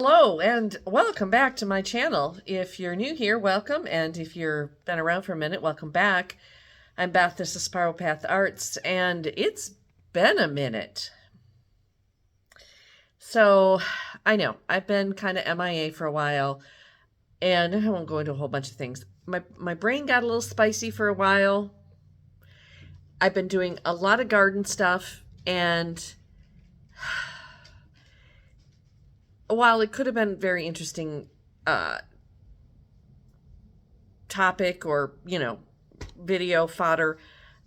Hello and welcome back to my channel. If you're new here, welcome, and if you've been around for a minute, welcome back. I'm Beth, this is Spiral Path Arts, and it's been a minute. So, I know, I've been kind of MIA for a while, and I won't go into a whole bunch of things. My brain got a little spicy for a while. I've been doing a lot of garden stuff, and while it could have been very interesting topic or, video fodder,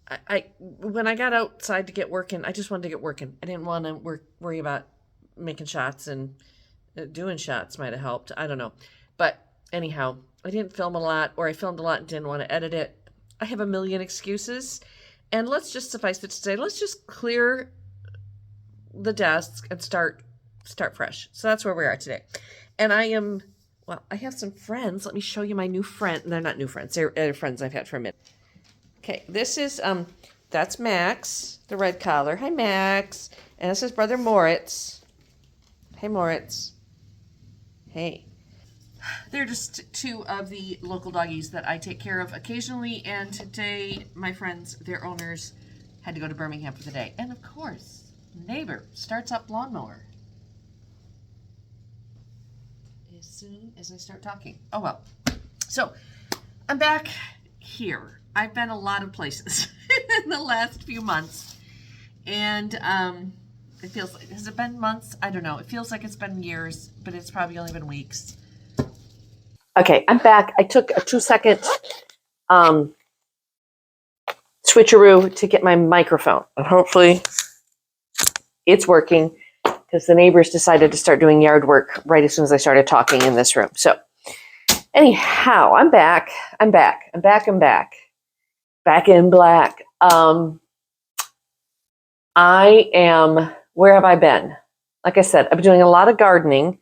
I when I got outside to get working, I just wanted to get working. I didn't want to worry about making shots, and doing shots might have helped. I don't know. But anyhow, I didn't film a lot, or I filmed a lot and didn't want to edit it. I have a million excuses. And let's just suffice it to say, let's just clear the desk and start fresh. So that's where we are today. And I have some friends. Let me show you my new friend. They're not new friends. They're friends I've had for a minute. Okay, this is, that's Max, the red collar. Hi, Max. And this is brother Moritz. Hey, Moritz. Hey. They're just two of the local doggies that I take care of occasionally. And today, my friends, their owners, had to go to Birmingham for the day. And of course, neighbor starts up lawnmower as soon as I start talking. Oh, well. So, I'm back here. I've been a lot of places in the last few months. And it feels like, has it been months? I don't know. It feels like it's been years, but it's probably only been weeks. Okay, I'm back. I took a 2-second switcheroo to get my microphone. And hopefully it's working, because the neighbors decided to start doing yard work right as soon as I started talking in this room. So anyhow, I'm back. Back in black. Where have I been? Like I said, I've been doing a lot of gardening.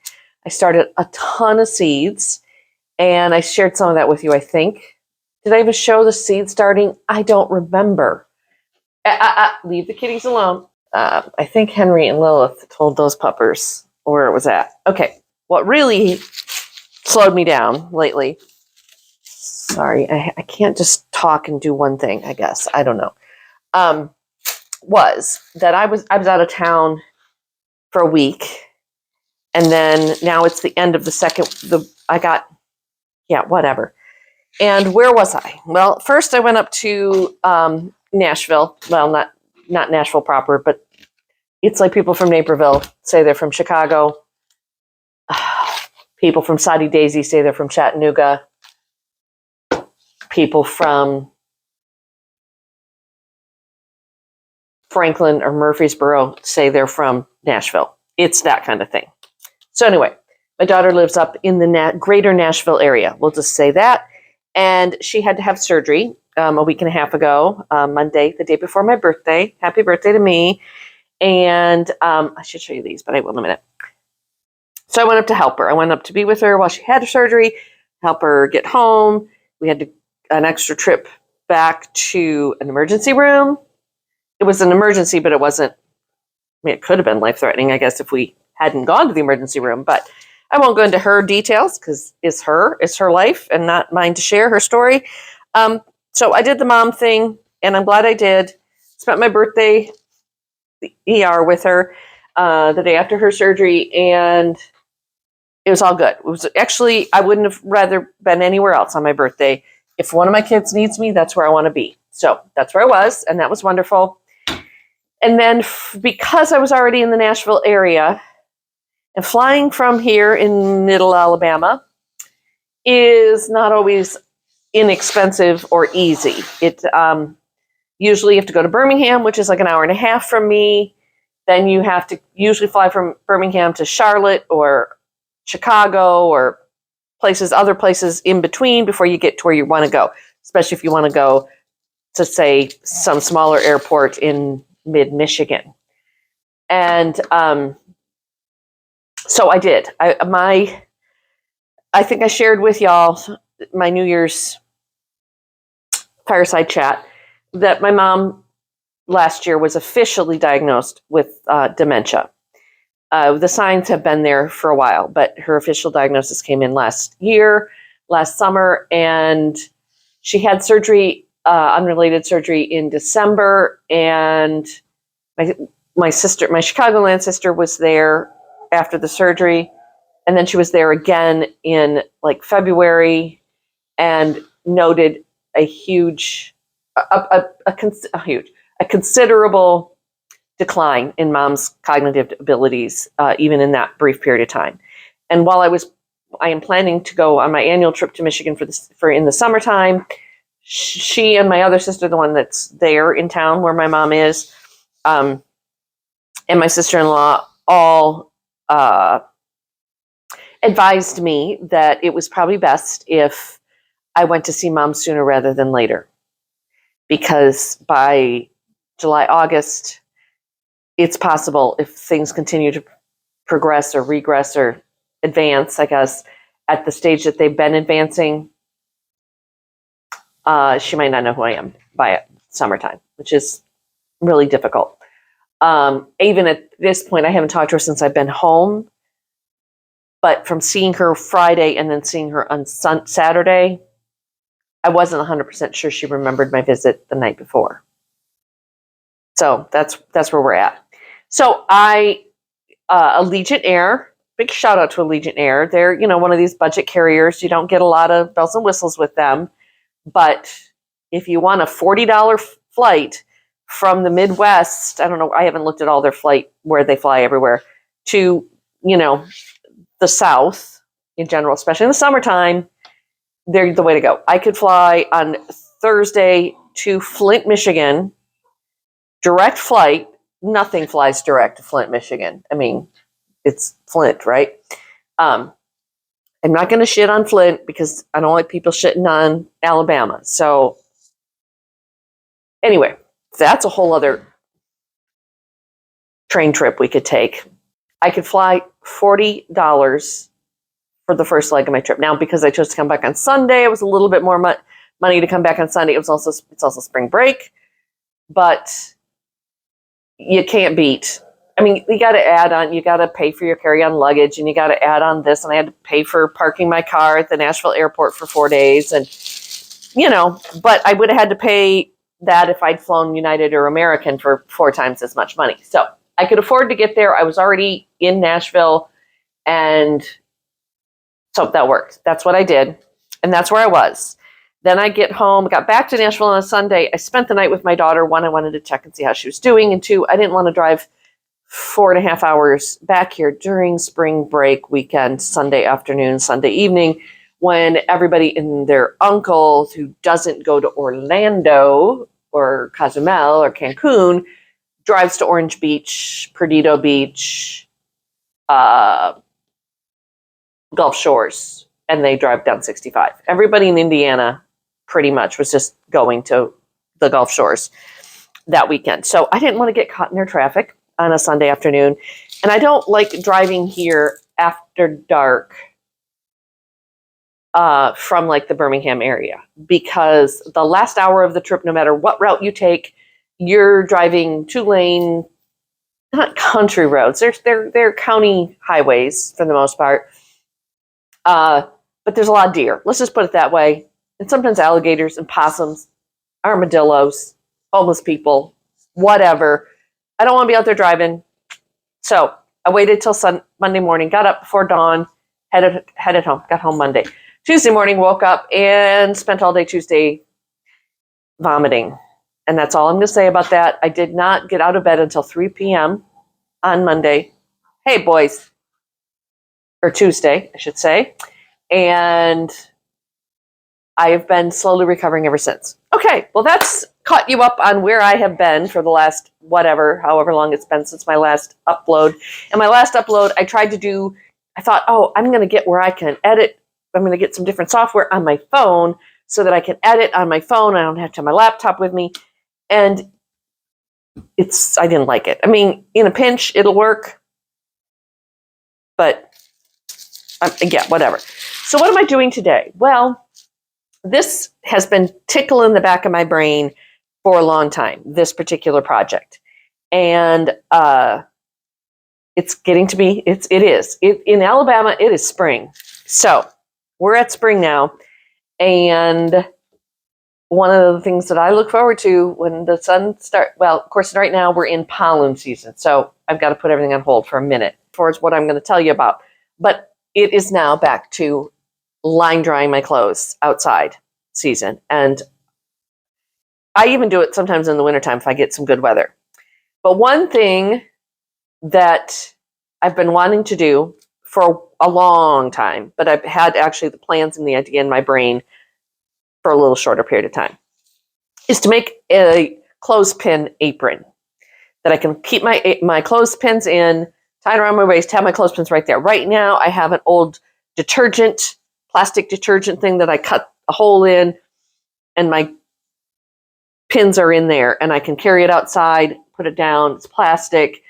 I started a ton of seeds, and I shared some of that with you, I think. Did I even show the seed starting? I don't remember. Leave the kitties alone. I think Henry and Lilith told those puppers where it was at. Okay, what really slowed me down lately, sorry, I can't just talk and do one thing, I guess. I don't know. Was that I was out of town for a week, and then now it's the end of whatever. And where was I? Well, first I went up to Nashville. Well, not Nashville proper, but it's like people from Naperville say they're from Chicago. People from Soddy Daisy say they're from Chattanooga. People from Franklin or Murfreesboro say they're from Nashville. It's that kind of thing. So anyway, my daughter lives up in the greater Nashville area. We'll just say that. And she had to have surgery a week and a half ago, Monday, the day before my birthday. Happy birthday to me. And I should show you these, but I will in a minute. So I went up to help her. I went up to be with her while she had her surgery, help her get home. We had an extra trip back to an emergency room. It was an emergency, but it wasn't. It could have been life-threatening, I guess, if we hadn't gone to the emergency room. But I won't go into her details, because it's her life and not mine to share her story. So I did the mom thing, and I'm glad I did. Spent my birthday the ER with her the day after her surgery, and it was all good. It was actually, I wouldn't have rather been anywhere else on my birthday. If one of my kids needs me, that's where I want to be. So that's where I was, and that was wonderful. And then because I was already in the Nashville area, and flying from here in middle Alabama is not always inexpensive or easy. It usually you have to go to Birmingham, which is like an hour and a half from me. Then you have to usually fly from Birmingham to Charlotte or Chicago or other places in between before you get to where you want to go, especially if you want to go to, say, some smaller airport in mid-Michigan. And so I did. I think I shared with y'all my New Year's fireside chat that my mom last year was officially diagnosed with dementia. The signs have been there for a while, but her official diagnosis came in last summer, and she had surgery, unrelated surgery in December, and my sister, my Chicagoland sister, was there after the surgery, and then she was there again in like February, and noted a huge, a considerable decline in mom's cognitive abilities, even in that brief period of time. And while I am planning to go on my annual trip to Michigan for in the summertime. She and my other sister, the one that's there in town where my mom is, and my sister-in-law all advised me that it was probably best if I went to see mom sooner rather than later, because by July, August, it's possible, if things continue to progress or regress or advance, I guess, at the stage that they've been advancing, she might not know who I am by summertime, which is really difficult. Even at this point, I haven't talked to her since I've been home. But from seeing her Friday and then seeing her on Saturday, I wasn't 100% sure she remembered my visit the night before. So that's where we're at. So Allegiant Air, big shout out to Allegiant Air. They're, one of these budget carriers. You don't get a lot of bells and whistles with them. But if you want a $40 flight from the Midwest, I don't know, I haven't looked at all their flight, where they fly everywhere, to, the South in general, especially in the summertime, they're the way to go. I could fly on Thursday to Flint, Michigan, direct flight. Nothing flies direct to Flint, Michigan. I mean, it's Flint, right? I'm not going to shit on Flint because I don't like people shitting on Alabama. So anyway, that's a whole other train trip we could take. I could fly $40 for the first leg of my trip. Now, because I chose to come back on Sunday, it was a little bit more money to come back on Sunday. It's also spring break, but you can't beat. I mean, you got to pay for your carry-on luggage, and you got to add on this, and I had to pay for parking my car at the Nashville airport for 4 days, and, but I would have had to pay that if I'd flown United or American for 4 times as much money. So I could afford to get there. I was already in Nashville, and so that worked. That's what I did, and that's where I was. Then I got back to Nashville on a Sunday. I spent the night with my daughter. 1, I wanted to check and see how she was doing, and 2, I didn't want to drive 4.5 hours back here during spring break weekend, Sunday afternoon, Sunday evening, when everybody and their uncle who doesn't go to Orlando or Cozumel or Cancun drives to Orange Beach, Perdido Beach, Gulf Shores, and they drive down 65. Everybody in Indiana pretty much was just going to the Gulf Shores that weekend. So I didn't want to get caught in their traffic on a Sunday afternoon. And I don't like driving here after dark from like the Birmingham area, because the last hour of the trip, no matter what route you take, you're driving 2-lane, not country roads. They're county highways for the most part. But there's a lot of deer. Let's just put it that way. And sometimes alligators and possums, armadillos, homeless people, whatever. I don't want to be out there driving. So I waited till Monday morning, got up before dawn, headed home, got home Monday. Tuesday morning, woke up and spent all day Tuesday vomiting. And that's all I'm going to say about that. I did not get out of bed until 3 p.m. on Monday. Hey, boys. Or Tuesday, I should say. And I have been slowly recovering ever since. Okay, well, that's caught you up on where I have been for the last however long it's been since my last upload. And my last upload, I thought, I'm going to get where I can edit. I'm going to get some different software on my phone so that I can edit on my phone. I don't have to have my laptop with me. And I didn't like it. I mean, in a pinch, it'll work. But yeah, whatever. So what am I doing today? Well, this has been tickling the back of my brain for a long time, this particular project. And It's getting to be, in Alabama, it is spring. So we're at spring now. And one of the things that I look forward to when the sun starts, well, of course, right now we're in pollen season. So I've got to put everything on hold for a minute towards what I'm going to tell you about. But it is now back to line drying my clothes outside season. And I even do it sometimes in the wintertime if I get some good weather. But one thing that I've been wanting to do for a long time, but I've had actually the plans and the idea in my brain for a little shorter period of time, is to make a clothespin apron that I can keep my clothespins in, tie it around my waist, have my clothespins right there. Right now, I have an old plastic detergent thing that I cut a hole in, and my pins are in there, and I can carry it outside, put it down. It's plastic.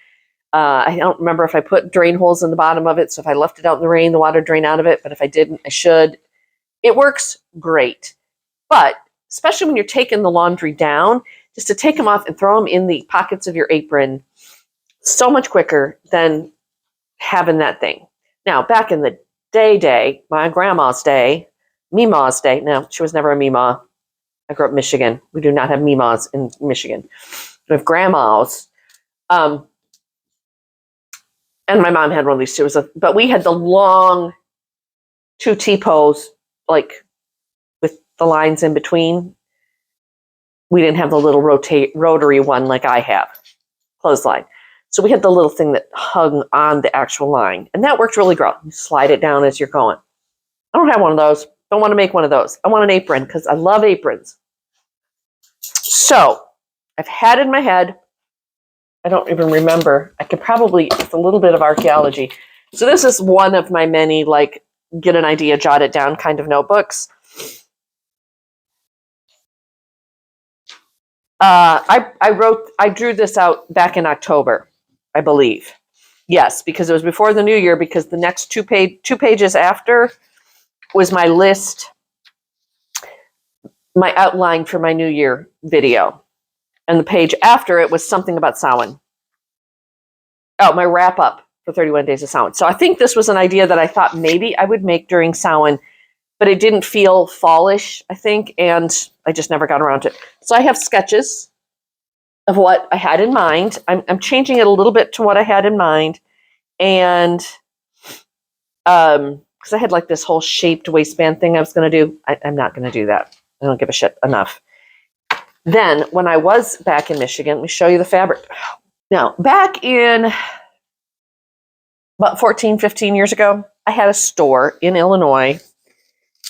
I don't remember if I put drain holes in the bottom of it, so if I left it out in the rain, the water drain out of it, but if I didn't, I should. It works great. But especially when you're taking the laundry down, just to take them off and throw them in the pockets of your apron, so much quicker than having that thing. Now, back in the day, my grandma's day, Meemaw's day, no, she was never a Meemaw. I grew up in Michigan. We do not have Meemaws in Michigan. We have grandmas. And my mom had one of these too. But we had the long two T-posts, like with the lines in between. We didn't have the little rotary one like I have, clothesline. So we had the little thing that hung on the actual line. And that worked really great. You slide it down as you're going. I don't have one of those. Don't want to make one of those. I want an apron because I love aprons. So I've had in my head, I don't even remember. I could probably, with a little bit of archaeology. So this is one of my many, like, get an idea, jot it down kind of notebooks. I drew this out back in October, I believe. Yes, because it was before the new year, because the next two pages after was my list, my outline for my New Year video. And the page after it was something about Samhain. Oh, my wrap up for 31 Days of Samhain. So I think this was an idea that I thought maybe I would make during Samhain, but it didn't feel fallish, I think, and I just never got around to it. So I have sketches of what I had in mind. I'm changing it a little bit to what I had in mind. And because I had like this whole shaped waistband thing I was going to do. I'm not going to do that. I don't give a shit enough. Then when I was back in Michigan, let me show you the fabric. Now, back in about 14, 15 years ago, I had a store in Illinois.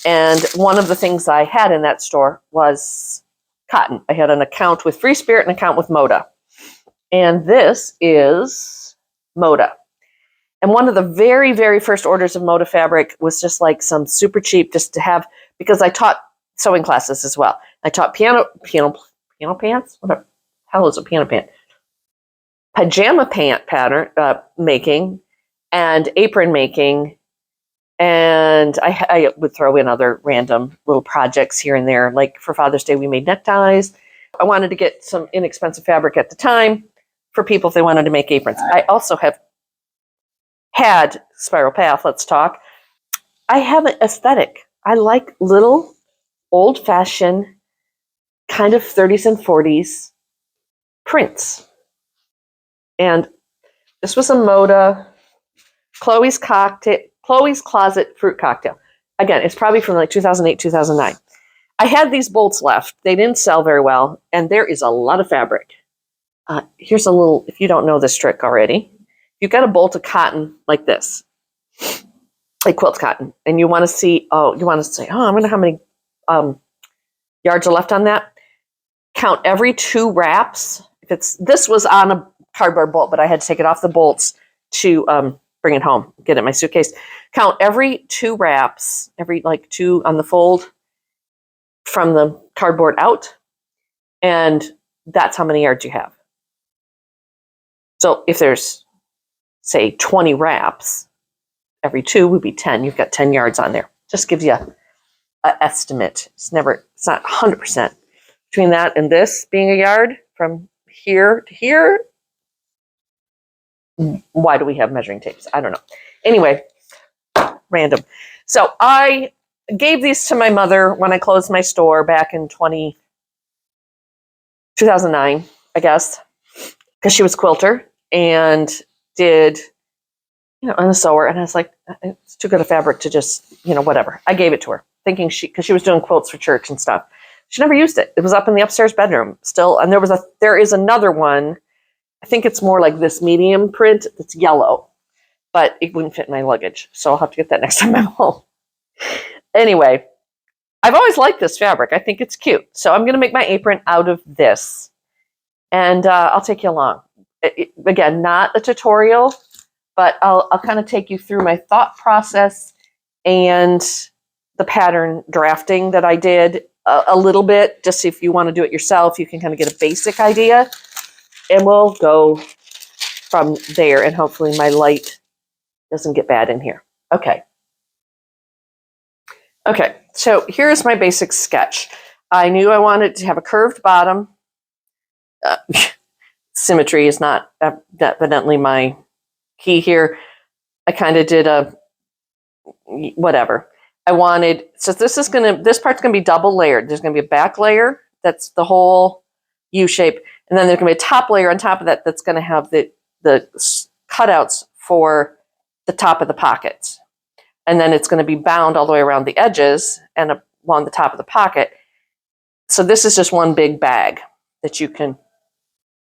And one of the things I had in that store was cotton. I had an account with Free Spirit and an account with Moda. And this is Moda. And one of the very, very first orders of Moda fabric was just like some super cheap, just to have, because I taught sewing classes as well. I taught piano pants? What the hell is a piano pant? Pajama pant pattern making and apron making. And I would throw in other random little projects here and there. Like for Father's Day, we made neckties. I wanted to get some inexpensive fabric at the time for people if they wanted to make aprons. I also have had Spiral Path, let's talk. I have an aesthetic. I like little old-fashioned kind of 30s and 40s prints. And this was a Moda Chloe's Closet Fruit Cocktail. Again, it's probably from like 2008, 2009. I had these bolts left. They didn't sell very well, and there is a lot of fabric. Here's a little, if you don't know this trick already, you've got a bolt of cotton like this, like quilt cotton, and you want to say, I wonder how many yards are left on that. Count every 2 wraps. This was on a cardboard bolt, but I had to take it off the bolts to bring it home, get it in my suitcase. Count every 2 wraps, every like 2 on the fold from the cardboard out, and that's how many yards you have. So if there's, say, 20 wraps, every 2 would be 10. You've got 10 yards on there. Just gives you an estimate. It's not 100%. Between that and this being a yard from here to here, Why do we have measuring tapes? I don't know. Anyway, random. So I gave these to my mother when I closed my store back in 2009, I guess, because she was a quilter and did, on a sewer. And I was like, it's too good a fabric to just, whatever. I gave it to her, thinking because she was doing quilts for church and stuff. She never used it. It was up in the upstairs bedroom still. And there is another one. I think it's more like this medium print that's yellow, but it wouldn't fit in my luggage. So I'll have to get that next time I'm home. Anyway, I've always liked this fabric. I think it's cute. So I'm going to make my apron out of this. And I'll take you along. Again, not a tutorial, but I'll kind of take you through my thought process and the pattern drafting that I did a little bit. Just if you want to do it yourself, you can kind of get a basic idea. And we'll go from there. And hopefully my light doesn't get bad in here. Okay. Okay, so here's my basic sketch. I knew I wanted to have a curved bottom. Symmetry is not evidently my key here. I kind of did a whatever. So this part's gonna be double layered. There's gonna be a back layer that's the whole U shape, and then there's gonna be a top layer on top of that that's gonna have the cutouts for the top of the pockets. And then it's going to be bound all the way around the edges and along the top of the pocket. So this is just one big bag that you can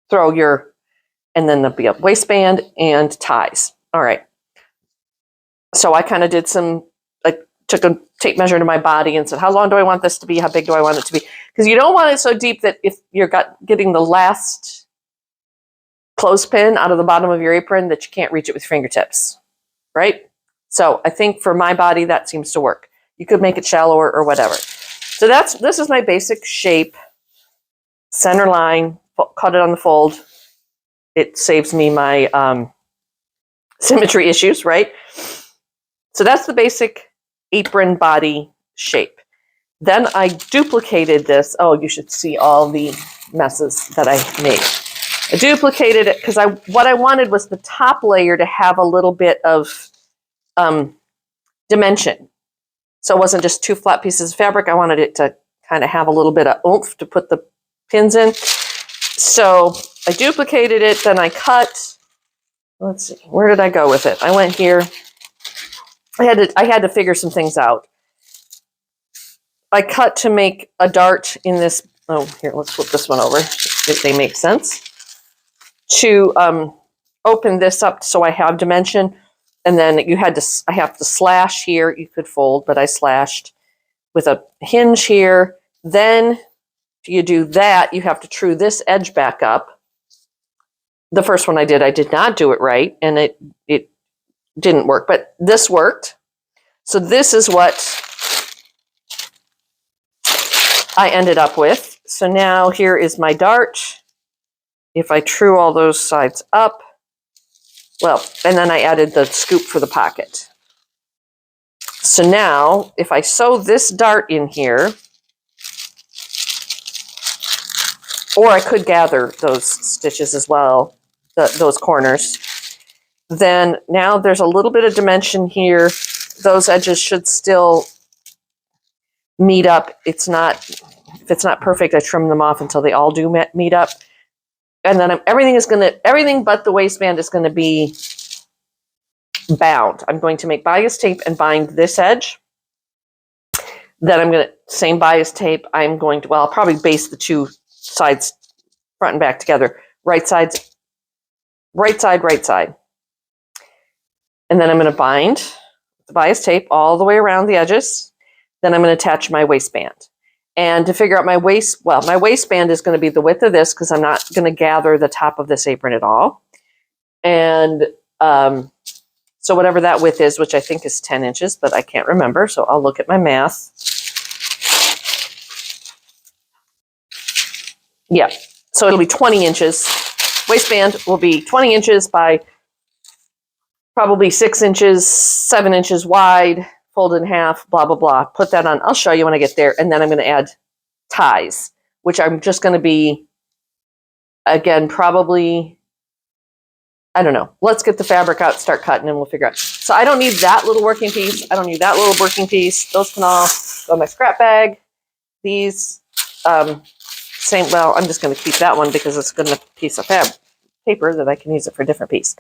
throw and then there'll be a waistband and ties. All right. So I kind of did took a tape measure to my body and said, how long do I want this to be? How big do I want it to be? Because you don't want it so deep that if you're getting the last clothespin out of the bottom of your apron that you can't reach it with fingertips, right? So I think for my body, that seems to work. You could make it shallower or whatever. So this is my basic shape. Center line, cut it on the fold. It saves me my symmetry issues, right? So that's the basic apron body shape. Then I duplicated this. Oh, you should see all the messes that I made. I duplicated it because what I wanted was the top layer to have a little bit of dimension. So it wasn't just two flat pieces of fabric. I wanted it to kind of have a little bit of oomph to put the pins in. So I duplicated it, then I cut. Let's see, where did I go with it? I went here. I had to figure some things out. I cut to make a dart in this. Oh, here, let's flip this one over if they make sense. To open this up so I have dimension. And then I have to slash here. You could fold, but I slashed with a hinge here. Then you do that, you have to true this edge back up. The first one I did not do it right, and it didn't work, but this worked. So this is what I ended up with. So now here is my dart. If I true all those sides up, well, and then I added the scoop for the pocket. So now, if I sew this dart in here, or I could gather those stitches as well, those corners, then now there's a little bit of dimension here. Those edges should still meet up. If it's not perfect, I trim them off until they all do meet up. And then everything but the waistband is going to be bound. I'm going to make bias tape and bind this edge. Then same bias tape. I'll probably baste the two sides front and back together. Right side. And then I'm going to bind the bias tape all the way around the edges. Then I'm going to attach my waistband. And to figure out my waistband is going to be the width of this because I'm not going to gather the top of this apron at all. And so whatever that width is, which I think is 10 inches, but I can't remember, so I'll look at my math. Yeah, so it'll be 20 inches. Waistband will be 20 inches by probably 6 inches, 7 inches wide, fold in half, blah, blah, blah. Put that on. I'll show you when I get there. And then I'm going to add ties, which I'm just going to be, again, probably I don't know. Let's get the fabric out, start cutting, and we'll figure out. So I don't need that little working piece. I don't need that little working piece. Those can all go in my scrap bag. These, same, well, I'm just going to keep that one because it's a good enough piece of paper that I can use it for a different piece.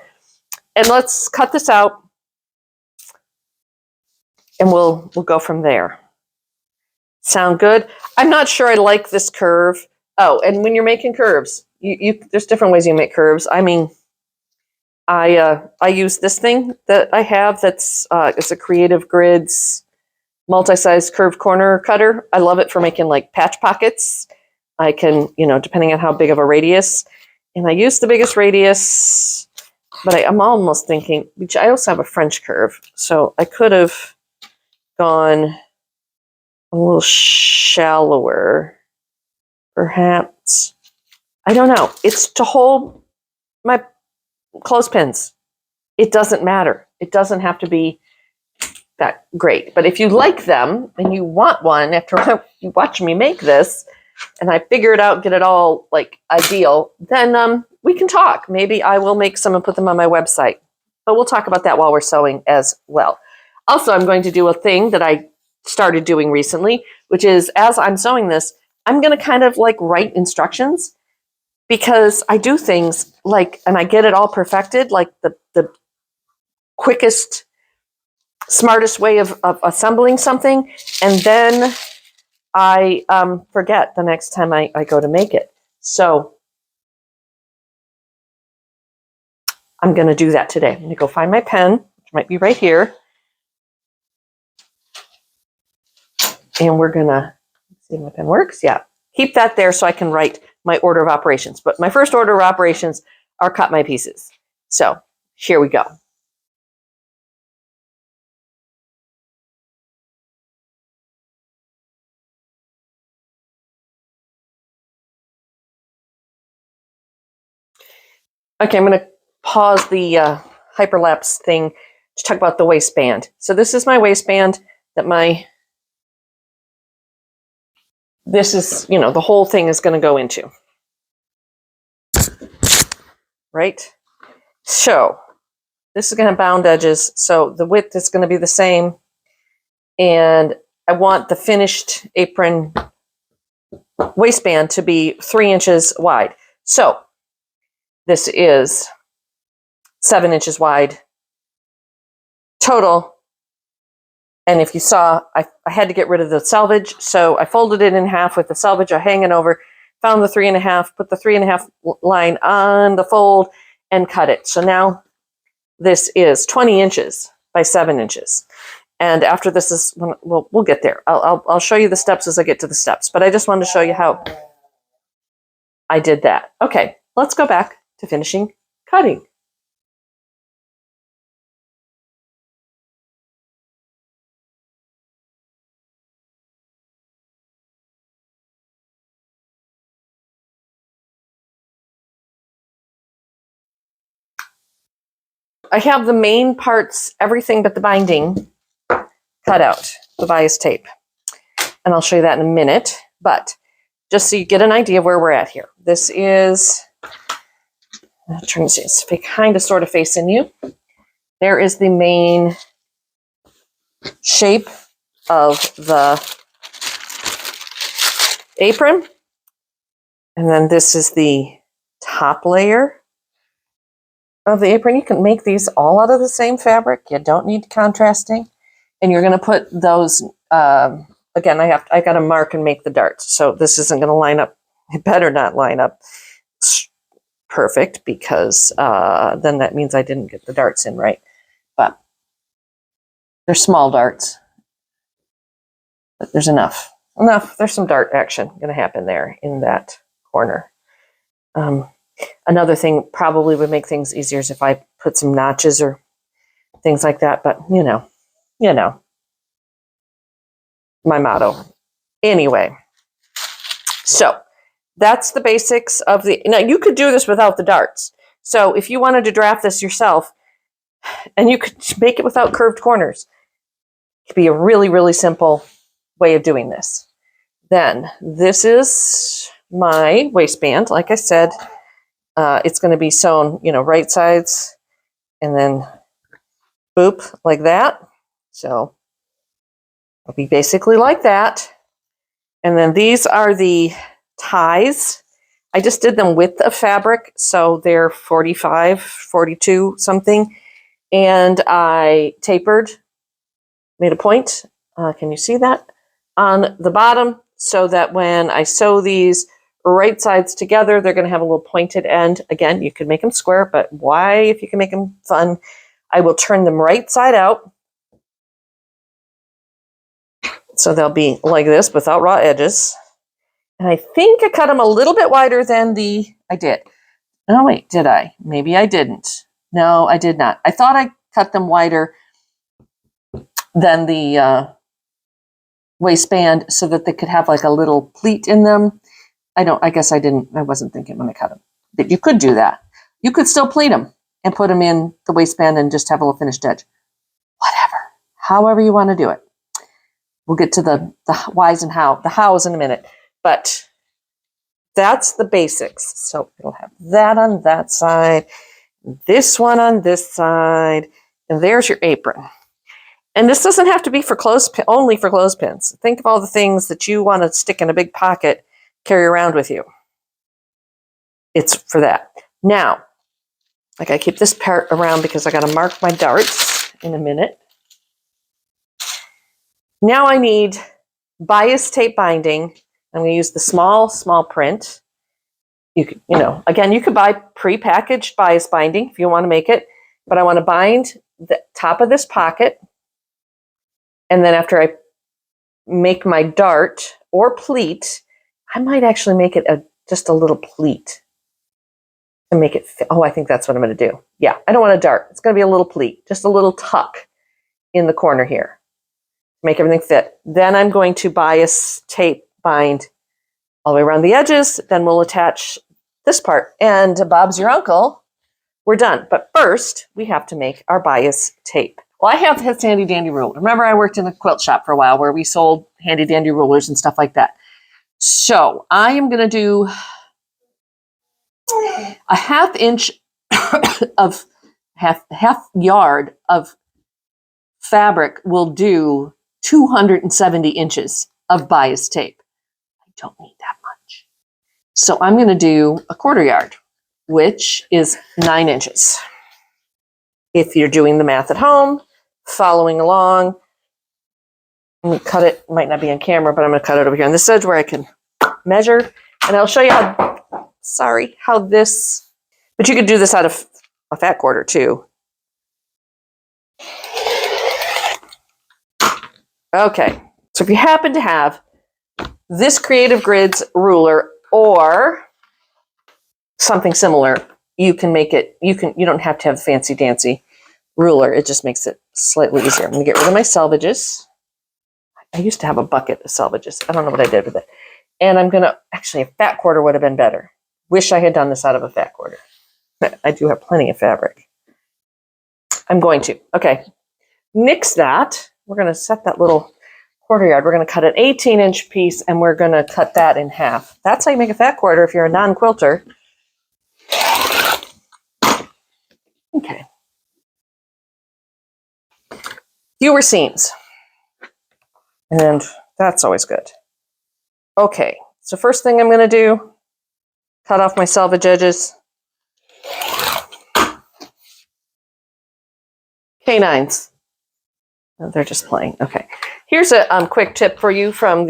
And let's cut this out, and we'll go from there. Sound good? I'm not sure I like this curve. Oh, and when you're making curves, there's different ways you make curves. I mean, I use this thing that I have that's it's a Creative Grids multi-size curved corner cutter. I love it for making like patch pockets. I can, depending on how big of a radius, and I use the biggest radius, but I'm almost thinking, which I also have a French curve, so I could have gone a little shallower, perhaps. I don't know. It's to hold my clothespins. It doesn't matter. It doesn't have to be that great. But if you like them and you want one after you watch me make this, and I figure it out, get it all like ideal, then we can talk. Maybe I will make some and put them on my website. But we'll talk about that while we're sewing as well. Also, I'm going to do a thing that I started doing recently, which is as I'm sewing this, I'm going to kind of like write instructions, because I do things like, and I get it all perfected, like the quickest, smartest way of assembling something, and then I forget the next time I go to make it. So I'm going to do that today. I'm going to go find my pen, which might be right here, and we're going to see if my pen works. Yeah, keep that there so I can write my order of operations. But my first order of operations are cut my pieces. So here we go. Okay, I'm going to pause the hyperlapse thing to talk about the waistband. So this is my waistband that this is, the whole thing is going to go into. Right? So this is going to have bound edges. So the width is going to be the same. And I want the finished apron waistband to be 3 inches wide. So this is 7 inches wide total. And if you saw, I had to get rid of the selvage. So I folded it in half with the selvage hanging over, found the 3.5, put the 3.5 line on the fold and cut it. So now this is 20 inches by 7 inches. And after this is, we'll get there. I'll show you the steps as I get to the steps. But I just wanted to show you how I did that. Okay, let's go back to finishing cutting. I have the main parts, everything but the binding, cut out, the bias tape. And I'll show you that in a minute. But just so you get an idea of where we're at here. This is, I'll turn this is kind of sort of facing you. There is the main shape of the apron. And then this is the top layer of the apron. You can make these all out of the same fabric. You don't need contrasting. And you're going to put those, again, I got to mark and make the darts. So this isn't going to line up. It better not line up perfect, because then that means I didn't get the darts in right. But they're small darts. But there's enough. There's some dart action going to happen there in that corner. Another thing probably would make things easier is if I put some notches or things like that. But, you know, my motto. Anyway, so that's the basics of the, now you could do this without the darts. So if you wanted to draft this yourself, and you could make it without curved corners, it could be a really, really simple way of doing this. Then this is my waistband. Like I said, it's going to be sewn, right sides, and then boop, like that. So it'll be basically like that. And then these are the ties. I just did them with a fabric, so they're 45, 42 something. And I tapered, made a point. Can you see that? On the bottom, so that when I sew these right sides together, they're going to have a little pointed end. Again, you could make them square, but why, if you can make them fun? I will turn them right side out. So they'll be like this without raw edges. And I think I cut them a little bit wider than I did. Oh, wait, did I? Maybe I didn't. No, I did not. I thought I cut them wider than the waistband so that they could have like a little pleat in them. I guess I didn't. I wasn't thinking when I cut them. But you could do that. You could still pleat them and put them in the waistband and just have a little finished edge. Whatever. However you want to do it. We'll get to the whys and the hows in a minute. But that's the basics. So it'll have that on that side, this one on this side, and there's your apron. And this doesn't have to be for only for clothespins. Think of all the things that you want to stick in a big pocket, carry around with you. It's for that. Now, I got to keep this part around because I got to mark my darts in a minute. Now I need bias tape binding. I'm going to use the small print. You could, again, you could buy pre-packaged bias binding if you want to make it, but I want to bind the top of this pocket. And then after I make my dart or pleat, I might actually make it just a little pleat to make it fit. Oh, I think that's what I'm going to do. Yeah, I don't want a dart. It's going to be a little pleat, just a little tuck in the corner here. Make everything fit. Then I'm going to bias tape bind all the way around the edges. Then we'll attach this part. And Bob's your uncle, we're done. But first, we have to make our bias tape. Well, I have this handy dandy ruler. Remember, I worked in a quilt shop for a while where we sold handy dandy rulers and stuff like that. So I am going to do a half inch of half yard of fabric will do 270 inches of bias tape. I don't need that much. So I'm going to do a quarter yard, which is 9 inches. If you're doing the math at home, following along, I'm going to cut it. Might not be on camera, but I'm going to cut it over here on this edge where I can measure. And I'll show you how this, but you could do this out of a fat quarter too. Okay, so if you happen to have this Creative Grids ruler or something similar, you can make it, you don't have to have a fancy dancy ruler. It just makes it slightly easier. I'm going to get rid of my selvages. I used to have a bucket of selvages. I don't know what I did with it. And I'm going to, actually a fat quarter would have been better. Wish I had done this out of a fat quarter. But I do have plenty of fabric. I'm going to. Okay. Nix that. We're going to set that little quarter yard. We're going to cut an 18-inch piece, and we're going to cut that in half. That's how you make a fat quarter if you're a non-quilter. Okay. Fewer seams. And that's always good. Okay. So first thing I'm going to do, cut off my selvage edges. Canines. They're just playing. Okay. Here's a quick tip for you from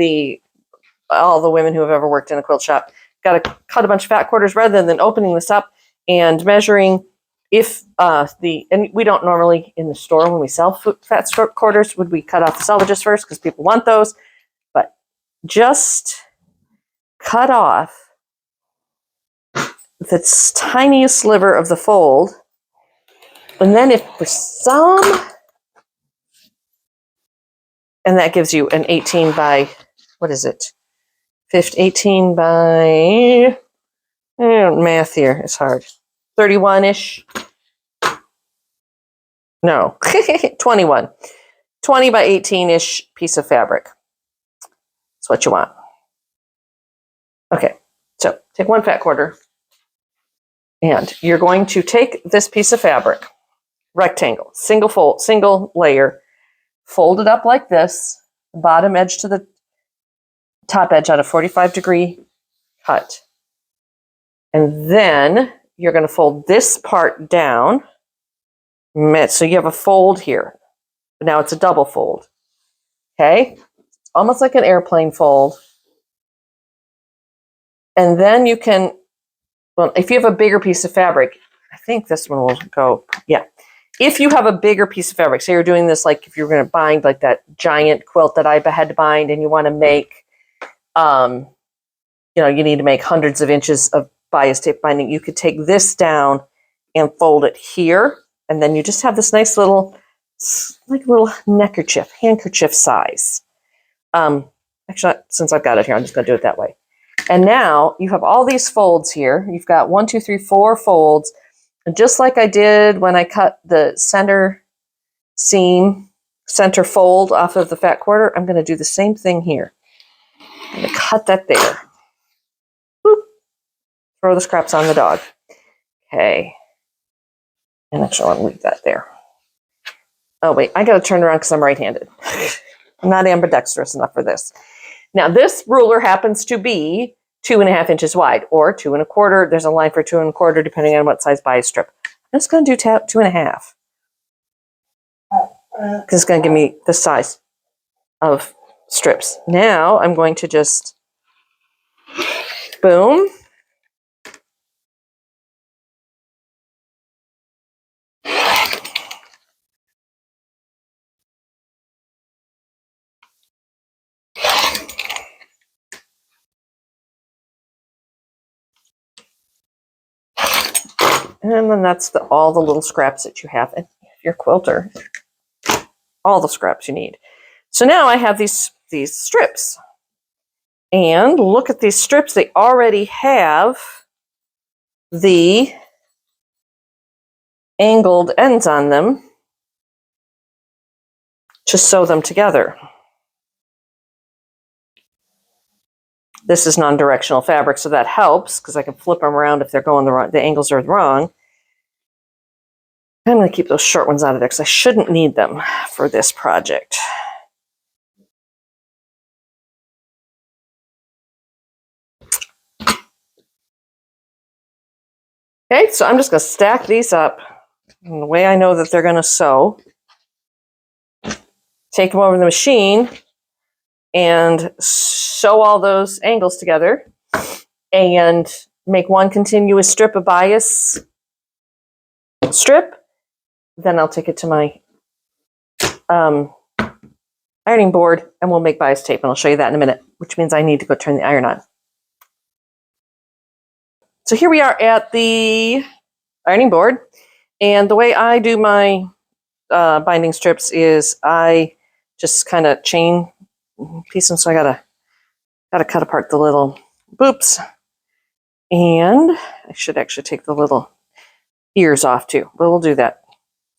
all the women who have ever worked in a quilt shop. Got to cut a bunch of fat quarters rather than opening this up and measuring. If and we don't normally in the store when we sell fat quarters would we cut off the selvages first because people want those, but just cut off the tiniest sliver of the fold, and then if for some. And that gives you an 18 by, what is it? 18 by, math here, it's hard. 31-ish. No, 21. 20 by 18-ish piece of fabric. That's what you want. Okay, so take one fat quarter. And you're going to take this piece of fabric, rectangle, single layer, fold it up like this, bottom edge to the top edge on a 45-degree cut. And then you're going to fold this part down. So you have a fold here. Now it's a double fold. Okay? It's almost like an airplane fold. And then you can, well, if you have a bigger piece of fabric, I think this one will go, yeah. If you have a bigger piece of fabric, say you're doing this like if you're going to bind like that giant quilt that I had to bind and you want to make, you need to make hundreds of inches of bias tape binding, you could take this down and fold it here. And then you just have this nice little, like a little neckerchief, handkerchief size. Actually, since I've got it here, I'm just going to do it that way. And now you have all these folds here. You've got 1, 2, 3, 4 folds. And just like I did when I cut the center seam, center fold off of the fat quarter, I'm going to do the same thing here. I'm going to cut that there. Boop. Throw the scraps on the dog. Okay. And actually, I want to leave that there. Oh, wait. I got to turn around because I'm right-handed. I'm not ambidextrous enough for this. Now, this ruler happens to be 2.5 inches wide, or 2 1/4. There's a line for 2 1/4, depending on what size bias strip. I'm just going to do 2.5. Because it's going to give me the size of strips. Now, I'm going to just, boom. And then that's all the little scraps that you have in your quilter. All the scraps you need. So now I have these strips. And look at these strips. They already have the angled ends on them to sew them together. This is non-directional fabric, so that helps because I can flip them around if they're going the angles are wrong. I'm going to keep those short ones out of there because I shouldn't need them for this project. Okay, so I'm just going to stack these up. And the way I know that they're going to sew, take them over to the machine and sew all those angles together and make one continuous strip of bias strip. Then I'll take it to my ironing board and we'll make bias tape, and I'll show you that in a minute, which means I need to go turn the iron on. So here we are at the ironing board, and the way I do my binding strips is I just kind of chain piece them, so I gotta cut apart the little boops, and I should actually take the little ears off too, but we'll do that.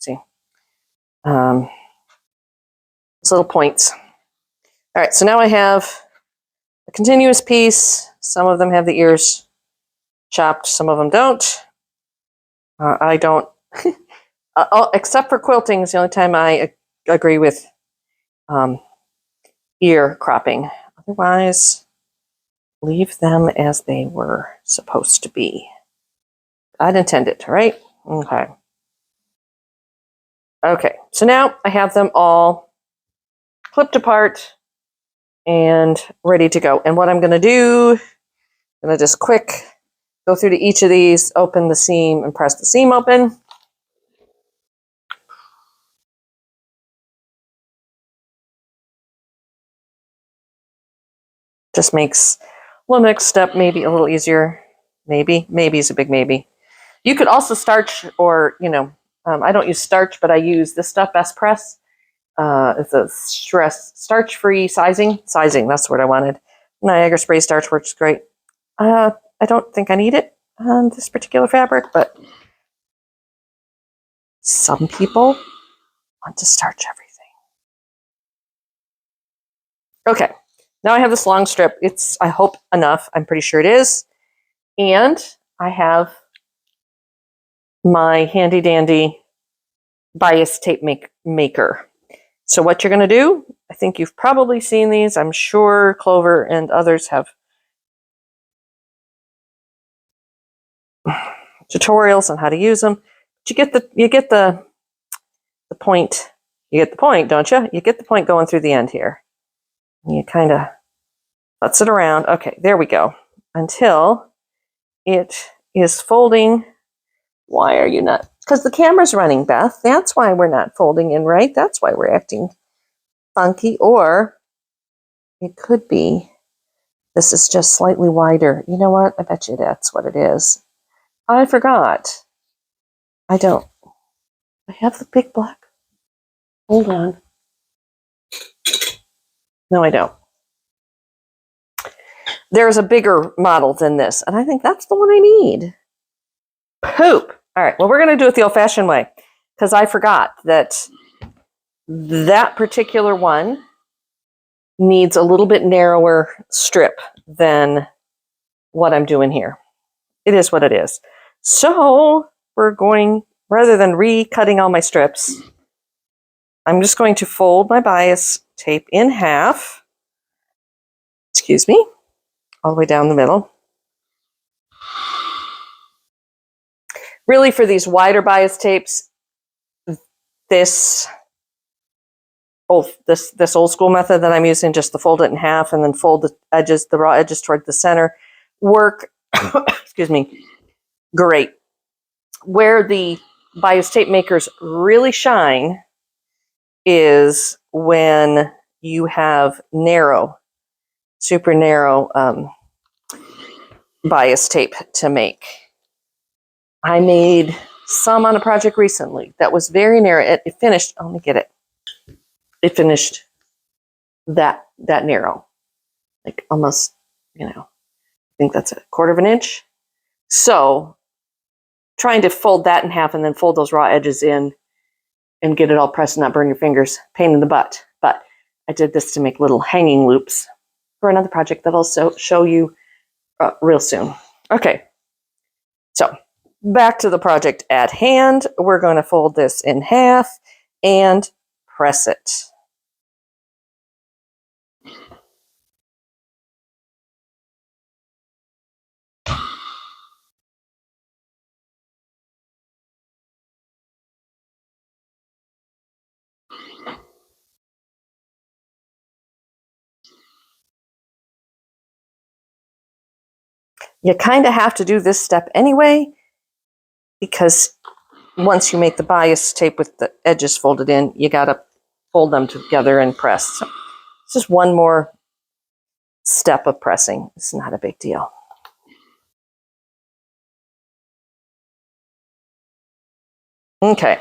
See, those little points. All right, so now I have a continuous piece. Some of them have the ears chopped, some of them don't. I don't, except for quilting is the only time I agree with ear cropping. Otherwise, leave them as they were supposed to be. I'd intend it, right? Okay. Okay, so now I have them all clipped apart and ready to go. And what I'm going to do, I'm going to just quick go through to each of these, open the seam, and press the seam open. Just makes the next step maybe a little easier. Maybe is a big maybe. You could also starch, or, I don't use starch, but I use this stuff, Best Press. It's a starch-free sizing. Sizing, that's what I wanted. Niagara spray starch works great. I don't think I need it on this particular fabric, but some people want to starch everything. Okay, now I have this long strip. It's, I hope, enough. I'm pretty sure it is. And I have my handy dandy bias tape maker. So what you're going to do, I think you've probably seen these. I'm sure Clover and others have tutorials on how to use them. But you get the point. You get the point, don't you? You get the point going through the end here. You kind of futz it around. Okay, there we go. Until it is folding. Why are you not? Because the camera's running, Beth. That's why we're not folding in right. That's why we're acting funky. Or it could be this is just slightly wider. You know what? I bet you that's what it is. I forgot. I don't. I have the big black. Hold on. No, I don't. There's a bigger model than this, and I think that's the one I need. Poop. All right, well, we're going to do it the old-fashioned way, because I forgot that that particular one needs a little bit narrower strip than what I'm doing here. It is what it is. So we're going, rather than recutting all my strips, I'm just going to fold my bias tape in half. Excuse me. All the way down the middle. Really, for these wider bias tapes, this old school method that I'm using, just to fold it in half and then fold the edges, the raw edges toward the center, work, excuse me, great. Where the bias tape makers really shine is when you have narrow, super narrow bias tape to make. I made some on a project recently that was very narrow. It finished, let me get it. It finished that narrow, like almost, I think that's 1/4 of an inch. So trying to fold that in half and then fold those raw edges in and get it all pressed and not burn your fingers, pain in the butt. But I did this to make little hanging loops for another project that I'll show you real soon. Okay, so back to the project at hand. We're going to fold this in half and press it. You kind of have to do this step anyway, because once you make the bias tape with the edges folded in, you got to fold them together and press. So it's just one more step of pressing. It's not a big deal. Okay.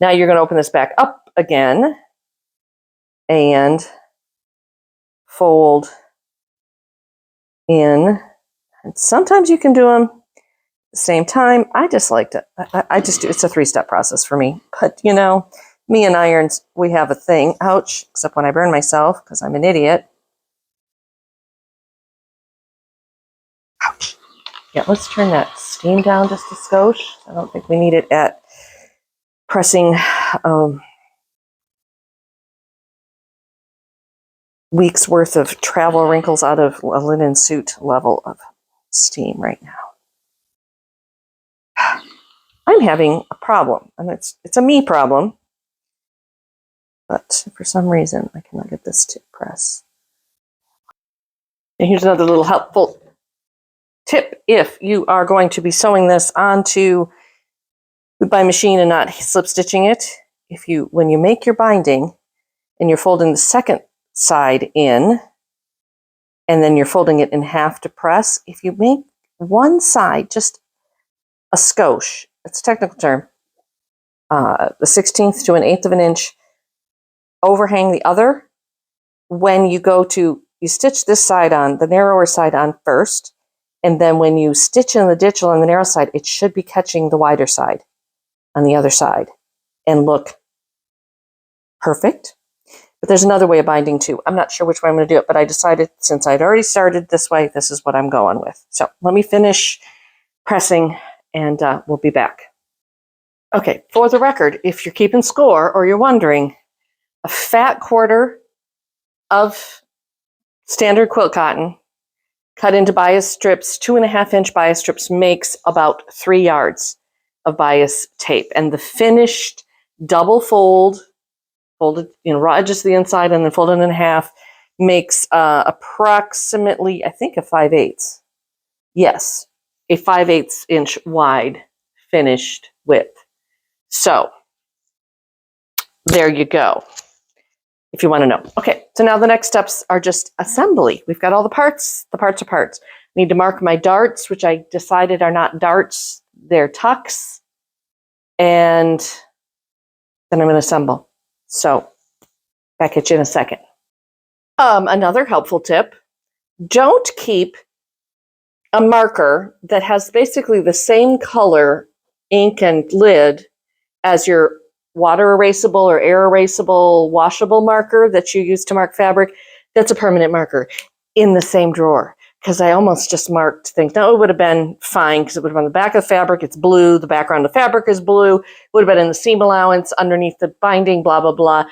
Now you're going to open this back up again and fold in. And sometimes you can do them at the same time. I just like to, I just do, it's a 3-step process for me. But, me and irons, we have a thing. Ouch, except when I burn myself because I'm an idiot. Ouch. Yeah, let's turn that steam down just a skosh. I don't think we need it at pressing weeks worth of travel wrinkles out of a linen suit level of steam right now. I'm having a problem, and it's a me problem, but for some reason I cannot get this to press. And here's another little helpful tip. If you are going to be sewing this onto by machine and not slip stitching it, when you make your binding and you're folding the second side in and then you're folding it in half to press, if you make one side just a skosh, it's a technical term, the 1/16 to an 1/8 of an inch overhang the other, when you go to, you stitch this side on, the narrower side on first, and then when you stitch in the ditchel on the narrow side, it should be catching the wider side on the other side and look perfect. But there's another way of binding too. I'm not sure which way I'm going to do it, but I decided since I'd already started this way, this is what I'm going with. So let me finish pressing and we'll be back. Okay, for the record, if you're keeping score or you're wondering, a fat quarter of standard quilt cotton cut into bias strips, 2.5-inch bias strips, makes about 3 yards of bias tape. And the finished double folded, raw edges to the inside and then folded in half, makes approximately, I think, a 5/8. Yes, a 5/8 inch wide finished width. So there you go, if you want to know. Okay, so now the next steps are just assembly. We've got all the parts. The parts are parts. I need to mark my darts, which I decided are not darts, they're tucks. And then I'm going to assemble. So back at you in a second. Another helpful tip, don't keep a marker that has basically the same color ink and lid as your water erasable or air erasable washable marker that you use to mark fabric. That's a permanent marker in the same drawer, because I almost just marked things. Now, it would have been fine because it would have been on the back of the fabric. It's blue. The background of the fabric is blue. It would have been in the seam allowance underneath the binding, blah, blah, blah.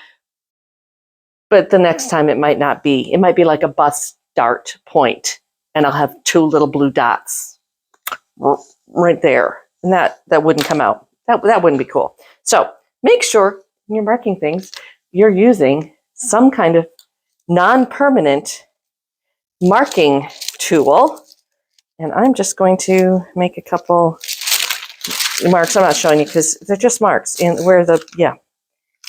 But the next time it might not be. It might be like a bus dart point, and I'll have 2 little blue dots right there. And that wouldn't come out. That wouldn't be cool. So make sure when you're marking things, you're using some kind of non-permanent marking tool. And I'm just going to make a couple marks. I'm not showing you because they're just marks in where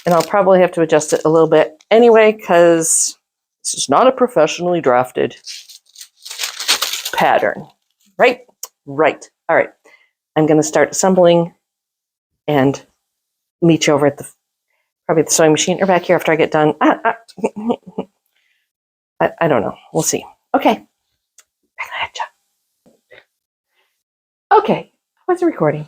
and I'll probably have to adjust it a little bit anyway, because this is not a professionally drafted pattern. Right? Right. All right. I'm going to start assembling and meet you over at probably the sewing machine or back here after I get done. I don't know. We'll see. Okay. Okay. How's the recording?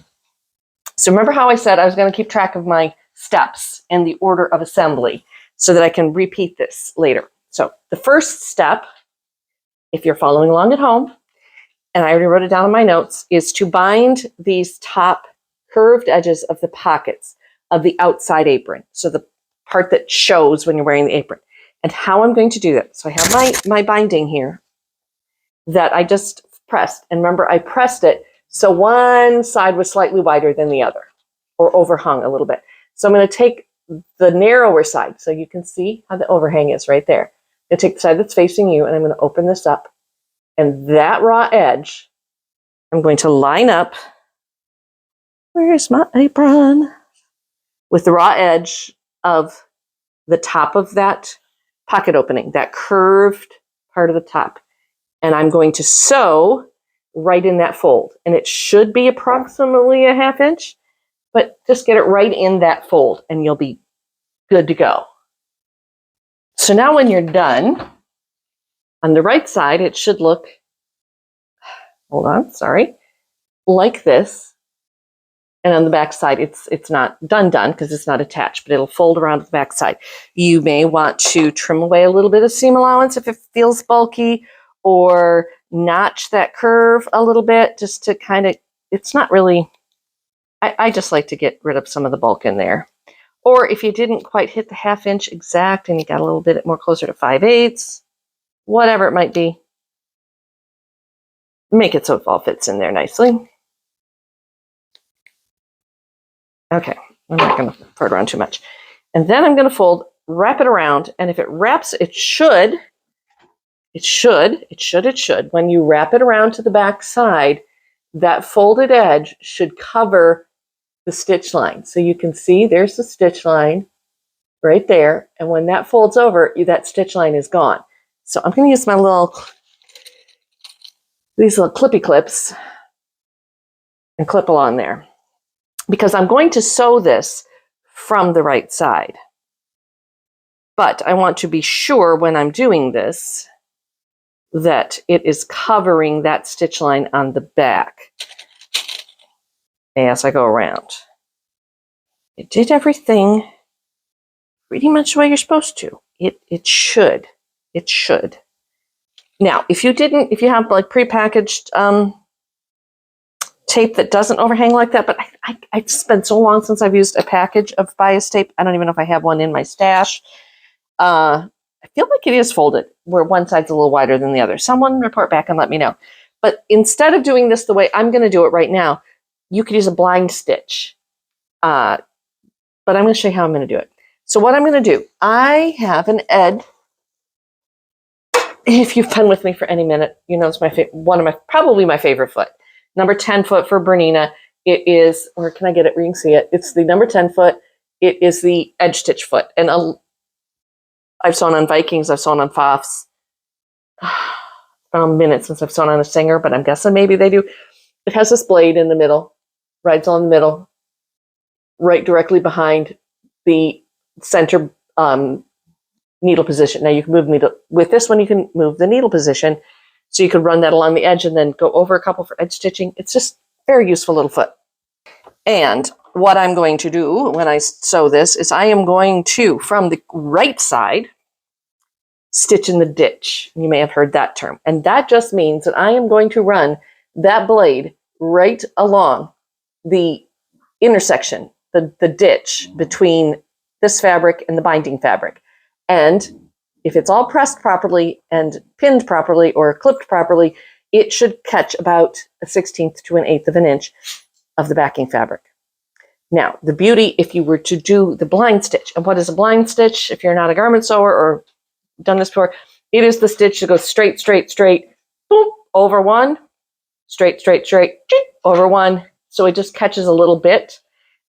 So remember how I said I was going to keep track of my steps and the order of assembly so that I can repeat this later. So the first step, if you're following along at home, and I already wrote it down in my notes, is to bind these top curved edges of the pockets of the outside apron. So the part that shows when you're wearing the apron. And how I'm going to do that. So I have my binding here that I just pressed. And remember, I pressed it so one side was slightly wider than the other, or overhung a little bit. So I'm going to take the narrower side, so you can see how the overhang is right there. I'm going to take the side that's facing you, and I'm going to open this up. And that raw edge, I'm going to line up, where's my apron? With the raw edge of the top of that pocket opening, that curved part of the top. And I'm going to sew right in that fold. And it should be approximately a 1/2 inch, but just get it right in that fold and you'll be good to go. So now when you're done, on the right side, it should look, like this. And on the back side, it's not done because it's not attached, but it'll fold around to the back side. You may want to trim away a little bit of seam allowance if it feels bulky, or notch that curve a little bit just to kind of, it's not really, I just like to get rid of some of the bulk in there. Or if you didn't quite hit the 1/2 inch exact and you got a little bit more closer to 5/8, whatever it might be, make it so it all fits in there nicely. Okay, I'm not going to throw it around too much. And then I'm going to wrap it around, and if it wraps, it should, when you wrap it around to the back side, that folded edge should cover the stitch line. So you can see there's the stitch line right there, and when that folds over, that stitch line is gone. So I'm going to use these little clippy clips and clip along there, because I'm going to sew this from the right side. But I want to be sure when I'm doing this that it is covering that stitch line on the back as I go around. It did everything pretty much the way you're supposed to. It should. Now, if you have like prepackaged tape that doesn't overhang like that, but it's been so long since I've used a package of bias tape. I don't even know if I have one in my stash. I feel like it is folded where one side's a little wider than the other. Someone report back and let me know. But instead of doing this the way I'm going to do it right now, you could use a blind stitch. But I'm going to show you how I'm going to do it. So what I'm going to do, I have an Ed. If you've been with me for any minute, you know it's probably my favorite foot. Number 10 foot for Bernina. It is, or can I get it where you can see it? It's the number 10 foot. It is the edge stitch foot. And I've sewn on Vikings. I've sewn on Fafs. It's been a minute since I've sewn on a Singer, but I'm guessing maybe they do. It has this blade in the middle, rides on the middle, right directly behind the center needle position. Now you can move needle with this one. You can move the needle position, so you could run that along the edge and then go over a couple for edge stitching. It's just very useful little foot. And what I'm going to do when I sew this is I am going to, from the right side, stitch in the ditch. You may have heard that term. And that just means that I am going to run that blade right along the intersection, the ditch between this fabric and the binding fabric. And if it's all pressed properly and pinned properly or clipped properly, it should catch about a 1/16 to an 1/8 of an inch of the backing fabric. Now, the beauty, if you were to do the blind stitch, and what is a blind stitch? If you're not a garment sewer or done this before, it is the stitch that goes straight, straight, straight, boom, over one, straight, straight, straight, over one. So it just catches a little bit.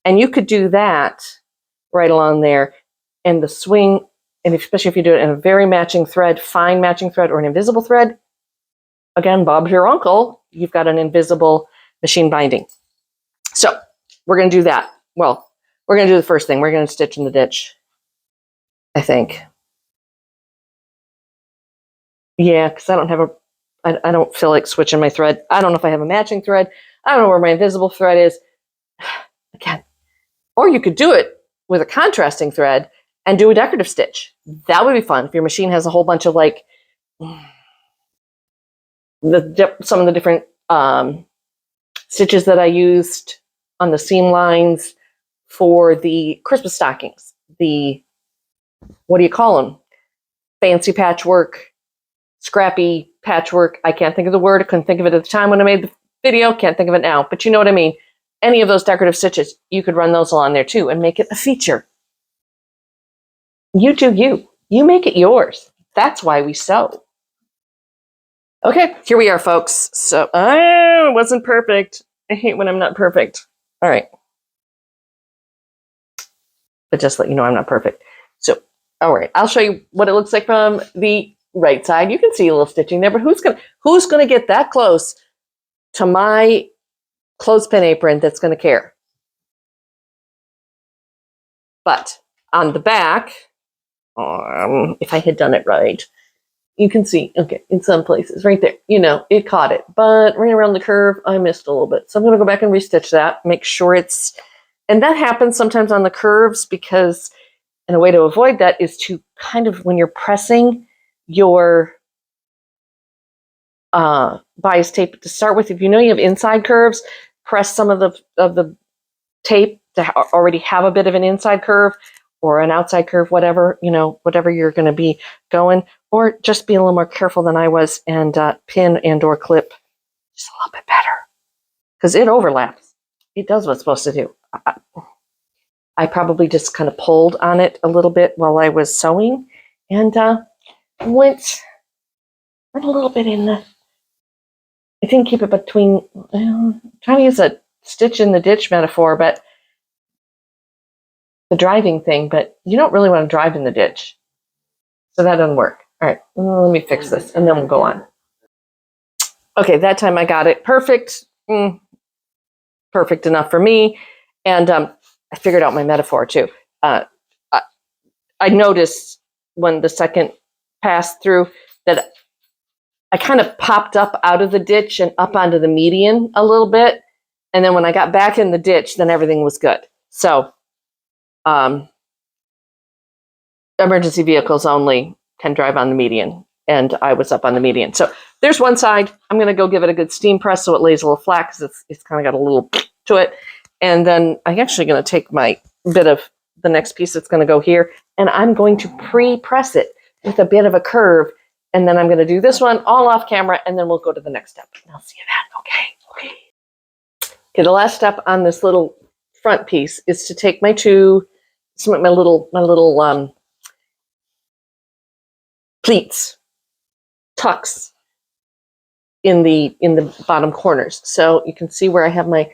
And you could do that right along there. And the swing, and especially if you do it in a very matching thread, fine matching thread, or an invisible thread, again, Bob's your uncle, you've got an invisible machine binding. So we're going to do that. Well, we're going to do the first thing. We're going to stitch in the ditch, I think. Yeah, because I don't feel like switching my thread. I don't know if I have a matching thread. I don't know where my invisible thread is. Again, or you could do it with a contrasting thread and do a decorative stitch. That would be fun if your machine has a whole bunch of like some of the different stitches that I used on the seam lines for the Christmas stockings. The, what do you call them? Fancy patchwork, scrappy patchwork. I can't think of the word. I couldn't think of it at the time when I made the video. Can't think of it now, but you know what I mean. Any of those decorative stitches, you could run those along there too and make it a feature. You do you. You make it yours. That's why we sew. Okay, here we are, folks. So, it wasn't perfect. I hate when I'm not perfect. All right. But just let you know I'm not perfect. So, all right, I'll show you what it looks like from the right side. You can see a little stitching there, but who's gonna get that close to my clothespin apron that's gonna care? But on the back, if I had done it right, you can see, okay, in some places, right there, it caught it. But right around the curve, I missed a little bit. So I'm going to go back and restitch that, make sure and that happens sometimes on the curves because, and a way to avoid that is to kind of, when you're pressing your bias tape to start with, if you know you have inside curves, press some of the tape to already have a bit of an inside curve or an outside curve, whatever you're going to be going, or just be a little more careful than I was and pin and or clip just a little bit better because it overlaps. It does what it's supposed to do. I probably just kind of pulled on it a little bit while I was sewing and went a little bit in the, I didn't keep it between, trying to use a stitch in the ditch metaphor, but the driving thing, but you don't really want to drive in the ditch. So that doesn't work. All right, let me fix this and then we'll go on. Okay, that time I got it perfect. Perfect enough for me. And I figured out my metaphor too. I noticed when the second pass through that I kind of popped up out of the ditch and up onto the median a little bit. And then when I got back in the ditch, then everything was good. So emergency vehicles only can drive on the median, and I was up on the median. So there's one side. I'm going to go give it a good steam press so it lays a little flat because it's kind of got a little to it. And then I'm actually going to take my bit of the next piece that's going to go here, and I'm going to pre-press it with a bit of a curve. And then I'm going to do this one all off camera, and then we'll go to the next step. And I'll see you then. Okay, the last step on this little front piece is to take my little pleats, tucks in the bottom corners. So you can see where I have my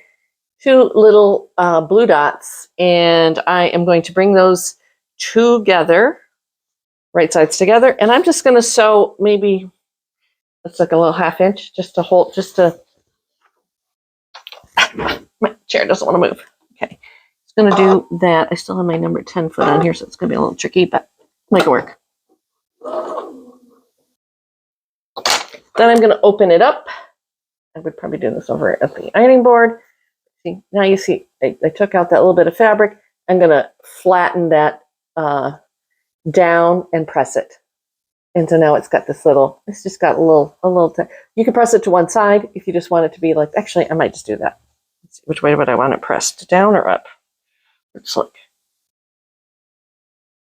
2 little blue dots, and I am going to bring those together, right sides together, and I'm just going to sew maybe it's like a little 1/2 inch just to hold, my chair doesn't want to move. Okay, it's going to do that. I still have my number 10 foot on here, so it's going to be a little tricky, but make it work. Then I'm going to open it up. I would probably do this over at the ironing board. See, now you see I took out that little bit of fabric. I'm going to flatten that down and press it. And so now it's got this little, it's just got a little, you can press it to one side if you just want it to be like, actually, I might just do that. Let's see, which way would I want it pressed? Down or up? It's like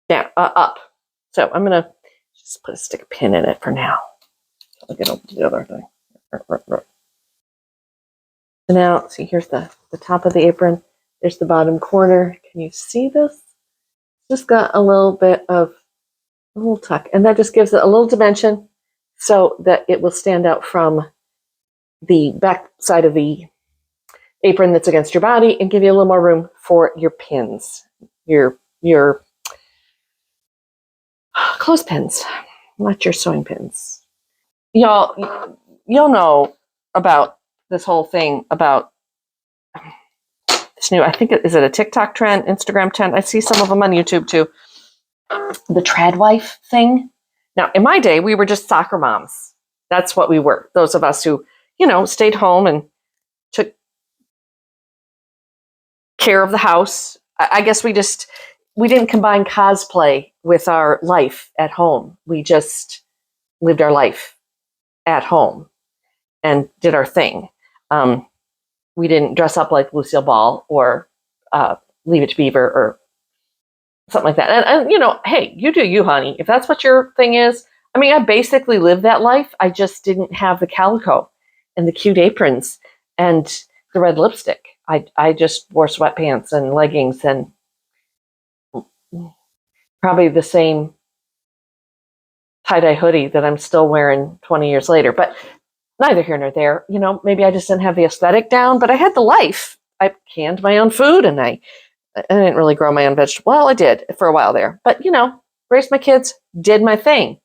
down, up. So I'm going to just stick a pin in it for now. I'll get over to the other thing. So now, see, here's the top of the apron. There's the bottom corner. Can you see this? Just got a little bit of a little tuck, and that just gives it a little dimension so that it will stand out from the back side of the apron that's against your body and give you a little more room for your pins, your clothespins, not your sewing pins. Y'all, you'll know about this whole thing about this new, I think, is it a TikTok trend, Instagram trend? I see some of them on YouTube too. The trad wife thing. Now, in my day, we were just soccer moms. That's what we were. Those of us who, stayed home and took care of the house. I guess we didn't combine cosplay with our life at home. We just lived our life at home and did our thing. We didn't dress up like Lucille Ball or Leave It to Beaver or something like that. And hey, you do you, honey. If that's what your thing is. I mean, I basically lived that life. I just didn't have the calico and the cute aprons and the red lipstick. I just wore sweatpants and leggings and probably the same tie-dye hoodie that I'm still wearing 20 years later. But neither here nor there. Maybe I just didn't have the aesthetic down, but I had the life. I canned my own food, and I didn't really grow my own vegetables. Well, I did for a while there, but raised my kids, did my thing.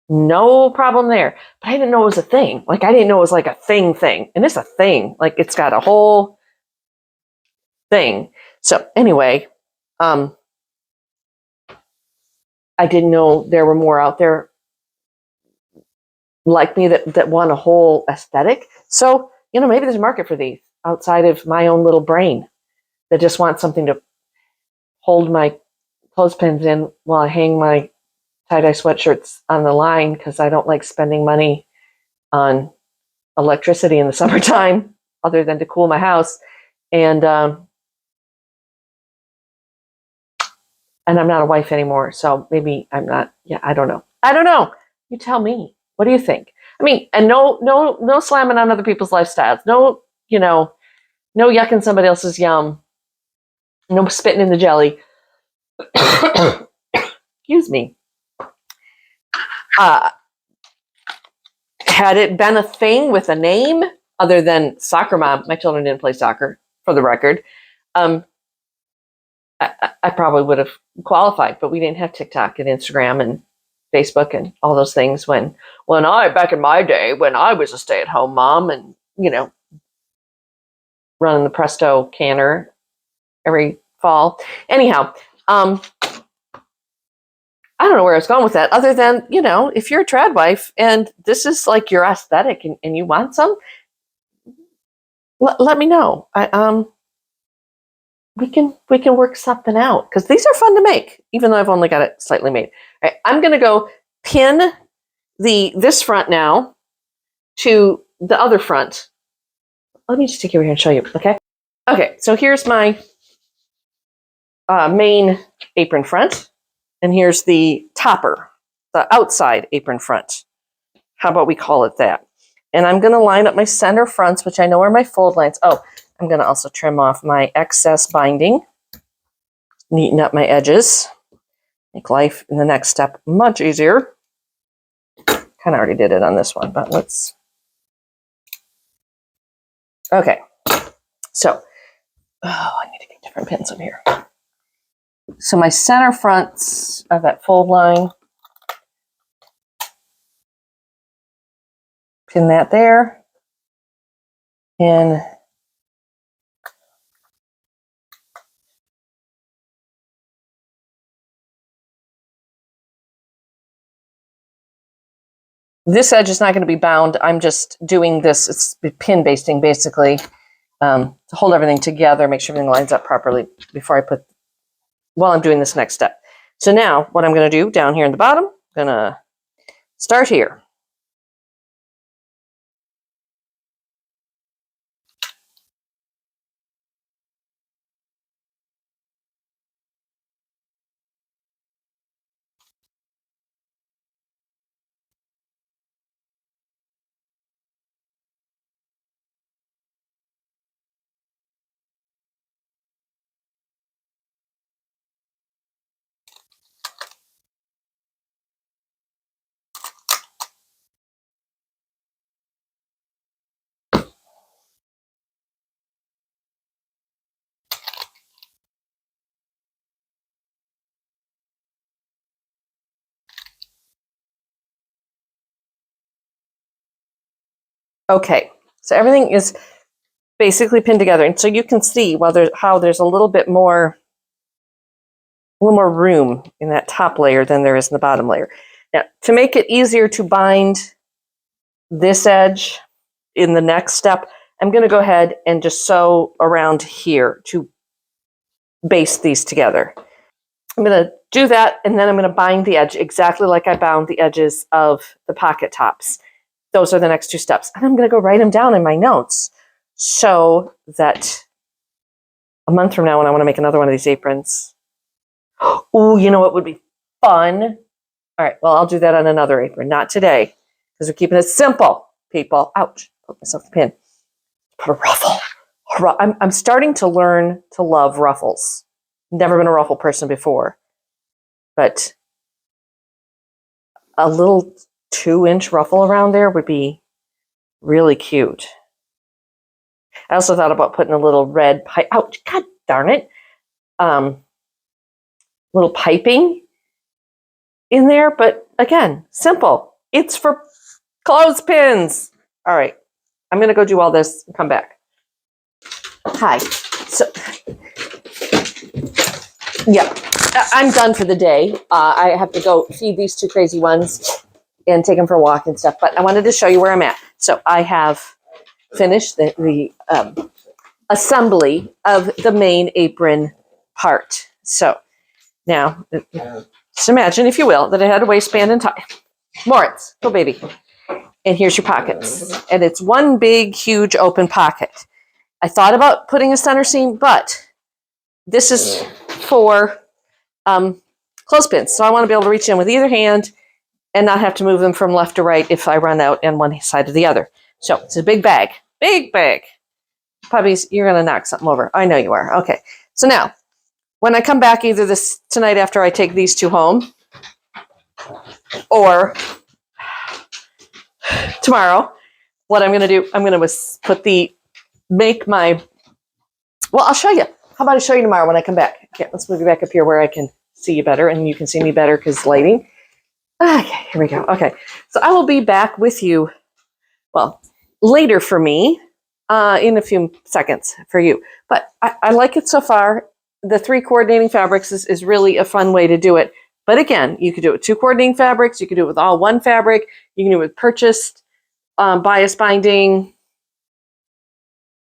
No problem there. But I didn't know it was a thing. Like, I didn't know it was like a thing. And it's a thing. Like, it's got a whole thing. So anyway, I didn't know there were more out there like me that want a whole aesthetic. So, maybe there's a market for these outside of my own little brain that just wants something to hold my clothespins in while I hang my tie-dye sweatshirts on the line because I don't like spending money on electricity in the summertime other than to cool my house. And I'm not a wife anymore, so maybe I'm not. Yeah, I don't know. You tell me. What do you think? I mean, and no slamming on other people's lifestyles. No, no yucking somebody else's yum. No spitting in the jelly. Excuse me. Had it been a thing with a name other than soccer mom, my children didn't play soccer, for the record. I probably would have qualified, but we didn't have TikTok and Instagram and Facebook and all those things back in my day, when I was a stay-at-home mom and, running the Presto canner every fall. Anyhow, I don't know where I was going with that, other than, if you're a trad wife and this is like your aesthetic and you want some, let me know. We can work something out because these are fun to make, even though I've only got it slightly made. All right, I'm going to go pin this front now to the other front. Let me just take you over here and show you, okay? Okay, so here's my main apron front, and here's the topper, the outside apron front. How about we call it that? And I'm going to line up my center fronts, which I know are my fold lines. Oh, I'm going to also trim off my excess binding, neaten up my edges, make life in the next step much easier. Kind of already did it on this one, but let's... Okay, so, I need to get different pins in here. So my center fronts of that fold line, pin that there, and this edge is not going to be bound. I'm just doing this, it's pin basting basically, to hold everything together, make sure everything lines up properly before I put, while I'm doing this next step. So now what I'm going to do down here in the bottom, I'm going to start here. Okay, so everything is basically pinned together. And so you can see how there's a little more room in that top layer than there is in the bottom layer. Now, to make it easier to bind this edge in the next step, I'm going to go ahead and just sew around here to baste these together. I'm going to do that, and then I'm going to bind the edge exactly like I bound the edges of the pocket tops. Those are the next two steps. And I'm going to go write them down in my notes so that a month from now when I want to make another one of these aprons, oh, you know what would be fun? All right, well, I'll do that on another apron. Not today, because we're keeping it simple, people. Ouch, put myself the pin. Put a ruffle. I'm starting to learn to love ruffles. Never been a ruffle person before, but a little 2-inch ruffle around there would be really cute. I also thought about putting a little red pipe. Ouch, god darn it. Little piping in there, but again, simple. It's for clothespins. All right, I'm going to go do all this and come back. Hi. So, yeah, I'm done for the day. I have to go feed these two crazy ones and take them for a walk and stuff, but I wanted to show you where I'm at. So I have finished the assembly of the main apron part. So now, just imagine, if you will, that it had a waistband and tie. Moritz, go baby. And here's your pockets. And it's one big, huge open pocket. I thought about putting a center seam, but this is for clothespins. So I want to be able to reach in with either hand and not have to move them from left to right if I run out on one side or the other. So it's a big bag. Big bag. Puppies, you're going to knock something over. I know you are. Okay. So now, when I come back either tonight after I take these two home or tomorrow, what I'm going to do, I'm going to well, I'll show you. How about I show you tomorrow when I come back? Okay, let's move you back up here where I can see you better and you can see me better because lighting. Okay, here we go. Okay, so I will be back with you, well, later for me, in a few seconds for you. But I like it so far. The 3 coordinating fabrics is really a fun way to do it. But again, you could do it with 2 coordinating fabrics. You could do it with all 1 fabric. You can do it with purchased bias binding,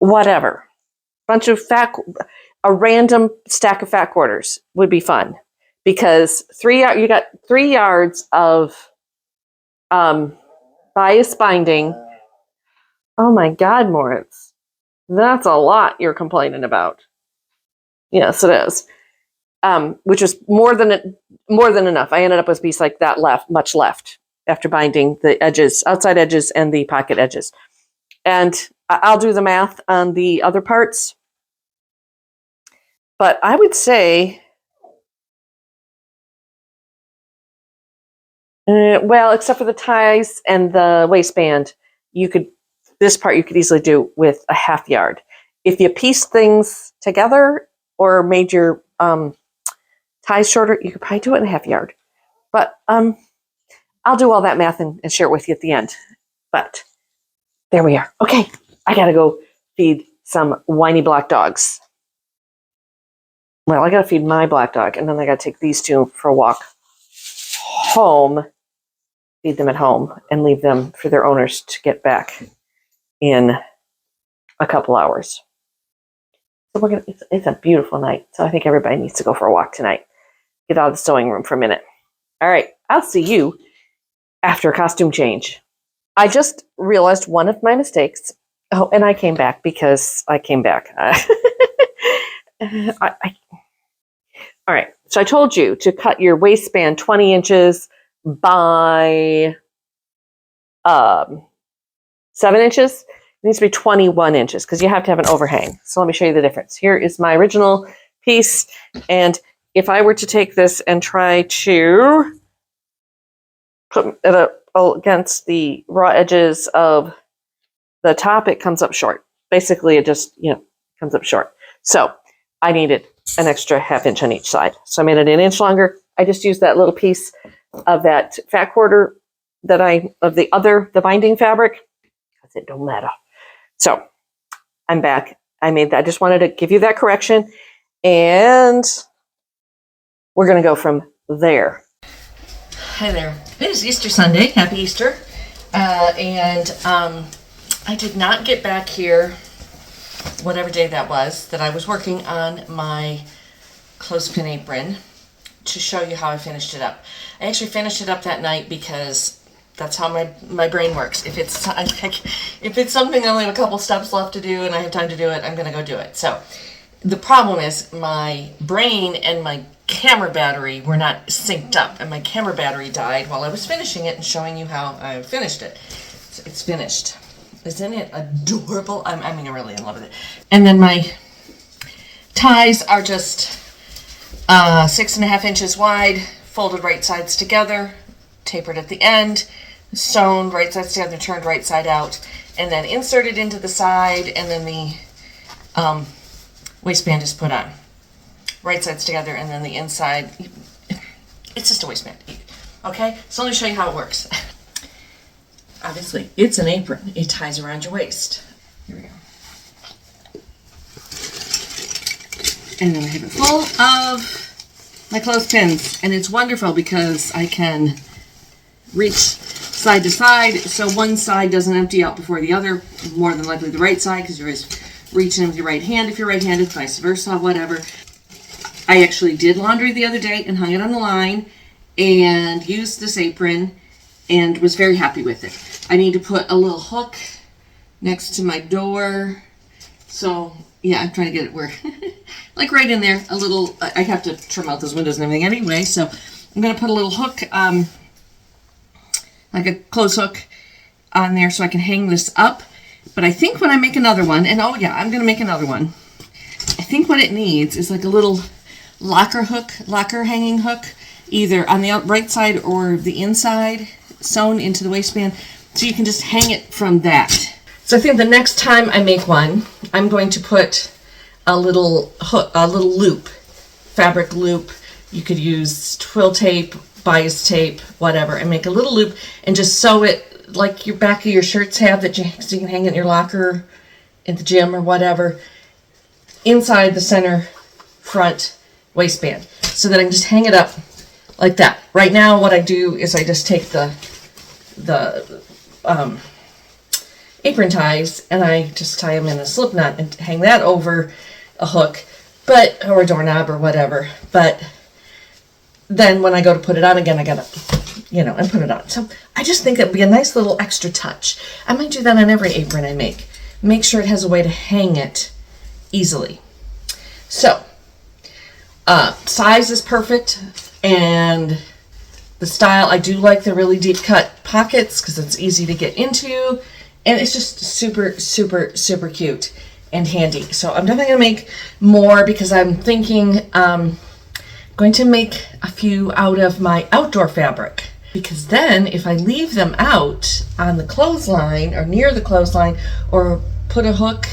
whatever. A random stack of fat quarters would be fun because you got 3 yards of bias binding. Oh my God, Moritz. That's a lot you're complaining about. Yes, it is. Which was more than enough. I ended up with a piece like that much left after binding the edges, outside edges, and the pocket edges. And I'll do the math on the other parts. But I would say, well, except for the ties and the waistband, this part you could easily do with a half yard. If you piece things together or made your ties shorter, you could probably do it in a half yard. But I'll do all that math and share it with you at the end. But there we are. Okay, I gotta go feed some whiny black dogs. Well, I gotta feed my black dog, and then I gotta take these two for a walk home, feed them at home, and leave them for their owners to get back in a couple hours. So it's a beautiful night. So I think everybody needs to go for a walk tonight. Get out of the sewing room for a minute. All right, I'll see you after a costume change. I just realized one of my mistakes. Oh, and I came back because I came back. All right, so I told you to cut your waistband 20 inches by 7 inches. It needs to be 21 inches because you have to have an overhang. So let me show you the difference. Here is my original piece. And if I were to take this and try to put it against the raw edges of the top, it comes up short. Basically, it just, comes up short. So I needed an extra half inch on each side. So I made it an inch longer. I just used that little piece of that fat quarter the binding fabric, because it don't matter. So I'm back. I made that. I just wanted to give you that correction. And we're going to go from there. Hi there. It is Easter Sunday. Happy Easter. And I did not get back here, whatever day that was, that I was working on my clothespin apron to show you how I finished it up. I actually finished it up that night because that's how my brain works. If it's something I only have a couple steps left to do and I have time to do it, I'm going to go do it. So the problem is my brain and my camera battery were not synced up, and my camera battery died while I was finishing it and showing you how I finished it. So it's finished. Isn't it adorable? I'm really in love with it. And then my ties are just 6.5 inches wide, folded right sides together, tapered at the end, sewn right sides together, turned right side out, and then inserted into the side, and then the waistband is put on. Right sides together, and then the inside, it's just a waistband. Okay, so let me show you how it works. Obviously, it's an apron. It ties around your waist. Here we go. And then I have it full of my clothespins. And it's wonderful because I can reach side to side, so one side doesn't empty out before the other, more than likely the right side, because you're always reaching with your right hand if you're right-handed, vice versa, whatever. I actually did laundry the other day and hung it on the line and used this apron and was very happy with it. I need to put a little hook next to my door. So, yeah, I'm trying to get it where, like right in there, a little, I have to trim out those windows and everything anyway, so I'm going to put a little hook, like a clothes hook on there so I can hang this up. But I think when I make another one, and oh yeah, I'm going to make another one, I think what it needs is like a little locker hanging hook, either on the right side or the inside, sewn into the waistband, so you can just hang it from that. So I think the next time I make one, I'm going to put a little hook, a little loop, fabric loop. You could use twill tape, bias tape, whatever, and make a little loop and just sew it like your back of your shirts have, so you can hang it in your locker at the gym or whatever, inside the center front waistband, so that I can just hang it up like that. Right now what I do is I just take the apron ties and I just tie them in a slip knot and hang that over a hook, or a doorknob or whatever. But then when I go to put it on again, I gotta you know, and put it on. So I just think it would be a nice little extra touch. I might do that on every apron I make. Make sure it has a way to hang it easily. So, size is perfect, and the style, I do like the really deep cut pockets because it's easy to get into, and it's just super, super, super cute and handy. So I'm definitely going to make more because I'm thinking going to make a few out of my outdoor fabric, because then if I leave them out on the clothesline or near the clothesline or put a hook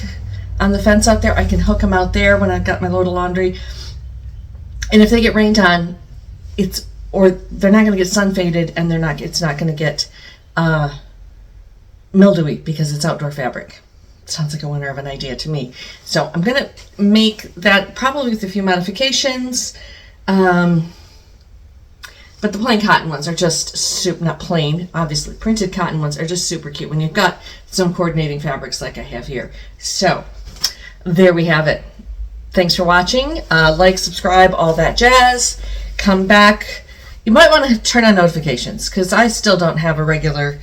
on the fence out there, I can hook them out there when I've got my load of laundry. And if they get rained on, they're not going to get sun faded, and it's not going to get mildewy because it's outdoor fabric. Sounds like a winner of an idea to me. So I'm going to make that probably with a few modifications. But the plain cotton ones are just not plain, obviously. Printed cotton ones are just super cute when you've got some coordinating fabrics like I have here. So there we have it. Thanks for watching. Like, subscribe, all that jazz. Come back. You might want to turn on notifications because I still don't have a regular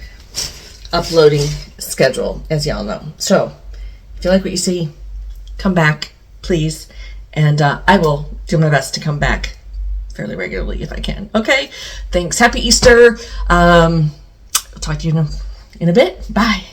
uploading schedule, as y'all know. So if you like what you see, come back, please. And I will do my best to come back fairly regularly if I can. Okay, thanks. Happy Easter. I'll talk to you in a bit. Bye.